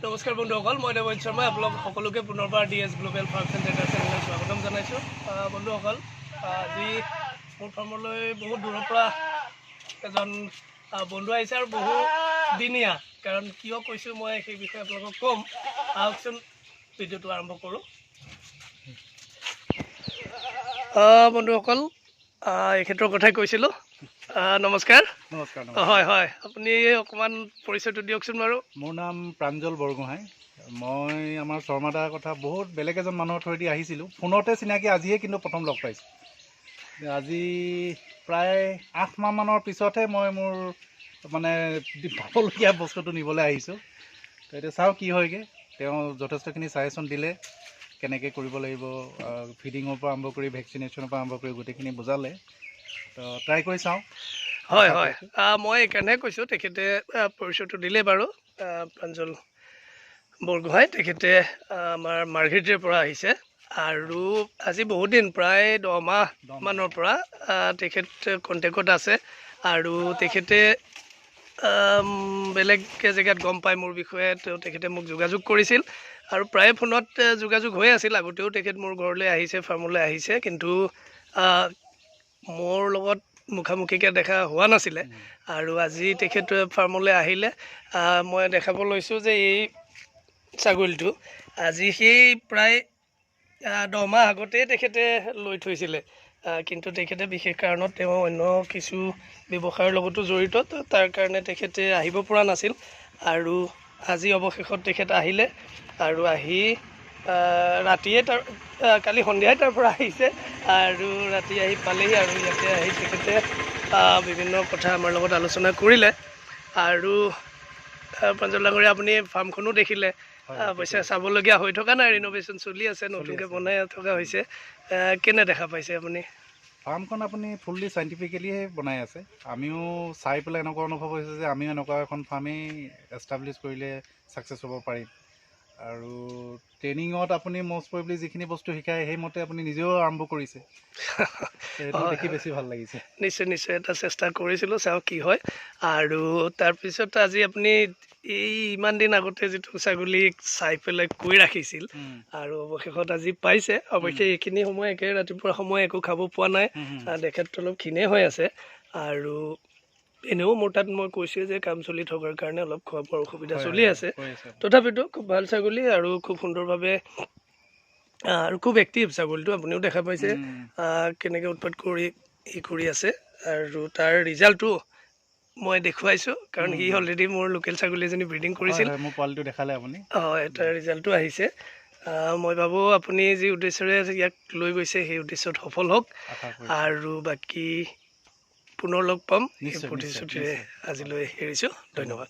নমস্কাৰ বন্ধুসকল, মই দেৱজিৎ শৰ্মাই আপোনালোক সকলোকে পুনৰবাৰ DS global farms and traders চেনেলত স্বাগতম জনাইছোঁ। বন্ধুসকল, আজি মোৰ ফাৰ্মলৈ বহুত দূৰৰ পৰা এজন বন্ধু আহিছে আৰু বহু দিনীয়া, কাৰণ কিয় কৈছোঁ মই সেই বিষয়ে আপোনালোকক ক'ম। আহকচোন ভিডিঅ'টো আৰম্ভ কৰোঁ। বন্ধুসকল, এই ক্ষেত্ৰৰ কথাই কৈছিলোঁ। নমস্কাৰ। নমস্কাৰ। হয় হয়, আপুনি অকণমান পৰিচয়টো দিয়কচোন বাৰু। মোৰ নাম প্ৰাঞ্জল বৰগোহাঁই। মই আমাৰ শৰ্মাদাৰ কথা বহুত বেলেগ এজন মানুহৰ থ্ৰুৱেদি আহিছিলোঁ, ফোনতে চিনাকি, আজিহে কিন্তু প্ৰথম লগ পাইছোঁ। আজি প্ৰায় 8 মাহমানৰ পিছতহে মই মোৰ মানে পাবলগীয়া বস্তুটো নিবলৈ আহিছোঁ। তো এতিয়া চাওঁ কি হয়গৈ। তেওঁ যথেষ্টখিনি ছাজেশ্যন দিলে, কেনেকৈ কৰিব লাগিব, ফিডিঙৰ পৰা আৰম্ভ কৰি ভেকচিনেশ্যনৰ পৰা আৰম্ভ কৰি গোটেইখিনি বুজালে। তো ট্ৰাই কৰি চাওঁ। হয় হয়, মই এইকাৰণে কৈছোঁ, তেখেতে পৰিচয়টো দিলে বাৰু। প্ৰাঞ্জল বৰগোহাঁই, তেখেতে আমাৰ মাৰ্ঘেৰিটাৰ পৰা আহিছে আৰু আজি বহুত দিন, প্ৰায় 10 মাহমানৰ পৰা তেখেত কণ্টেক্টত আছে আৰু তেখেতে বেলেগ জেগাত গম পাই মোৰ বিষয়ে, তেখেতে মোক যোগাযোগ কৰিছিল আৰু প্ৰায় ফোনত যোগাযোগ হৈ আছিল। আগতেও তেখেত মোৰ ঘৰলৈ আহিছে, ফাৰ্মলৈ আহিছে, কিন্তু মোৰ লগত মুখামুখিকৈ দেখা হোৱা নাছিলে আৰু আজি তেখেত ফাৰ্মলৈ আহিলে। মই দেখাব লৈছোঁ যে এই ছাগলীটো আজি সেই প্ৰায় 10 মাহ আগতেই তেখেতে লৈ থৈছিলে, কিন্তু তেখেতে বিশেষ কাৰণত তেওঁ অন্য কিছু ব্যৱসায়ৰ লগতো জড়িত, তাৰ কাৰণে তেখেতে আহিব পৰা নাছিল আৰু আজি অৱশেষত তেখেত আহিলে আৰু আহি ৰাতিয়ে কালি সন্ধিয়াই তাৰ পৰা আহিছে আৰু ৰাতি আহি পালেহি আৰু ইয়াতে আহি তেখেতে বিভিন্ন কথা আমাৰ লগত আলোচনা কৰিলে। আৰু প্ৰাঞ্জল ডাঙৰীয়া, আপুনি ফাৰ্মখনো দেখিলে, অৱশ্যে চাবলগীয়া হৈ থকা নাই, ৰিন'ভেশ্যন চলি আছে, নতুনকৈ বনাই থকা হৈছে। কেনে দেখা পাইছে আপুনি? ফাৰ্মখন আপুনি ফুল্লি চাইণ্টিফিকেলিহে বনাই আছে। আমিও চাই পেলাই এনেকুৱা অনুভৱ হৈছে যে আমিও এনেকুৱা এখন ফাৰ্মেই এষ্টাব্লিছ কৰিলে ছাকচেছ হ'ব পাৰিম। আৰু ট্ৰেইনিঙত আপুনি মষ্ট প্ৰবেবলি যিখিনি বস্তু শিকায় সেইমতে আপুনি নিজেও আৰম্ভ কৰিছে, সেইটো দেখি বেছি ভাল লাগিছে। নিশ্চয় নিশ্চয়, এটা চেষ্টা কৰিছিলোঁ, চাওঁ কি হয়। আৰু তাৰপিছত আজি আপুনি এই ইমান দিন আগতে যিটো ছাগলীক চাই পেলাই কৈ ৰাখিছিল আৰু অৱশেষত আজি পাইছে। অৱশ্যে এইখিনি সময় একেবাৰে ৰাতিপুৱা সময় একো খাব পোৱা নাই, তেখেতটো অলপ ক্ষীণে হৈ আছে আৰু এনেও মোৰ তাত মই কৈছোঁ যে কাম চলি থকাৰ কাৰণে অলপ খোৱা বোৱাৰ অসুবিধা চলি আছে। তথাপিতো খুব ভাল ছাগলী আৰু খুব সুন্দৰভাৱে আৰু খুব এক্টিভ ছাগলীটো, আপুনিও দেখা পাইছে কেনেকৈ উৎপাত কৰি আছে আৰু তাৰ ৰিজাল্টটো মই দেখুৱাইছোঁ, কাৰণ সি অলৰেডি মোৰ লোকেল ছাগলী এজনী ব্ৰিডিং কৰিছিল। মোৰ পোৱালিটো দেখালে আপুনি। হয়, তাৰ ৰিজাল্টটো আহিছে। মই ভাবোঁ আপুনি যি উদ্দেশ্যৰে ইয়াক লৈ গৈছে সেই উদ্দেশ্যত সফল হওক আৰু বাকী পুনৰ লগ পাম, সেই প্ৰতিশ্ৰুতিৰে আজিলৈ এৰিছোঁ। ধন্যবাদ।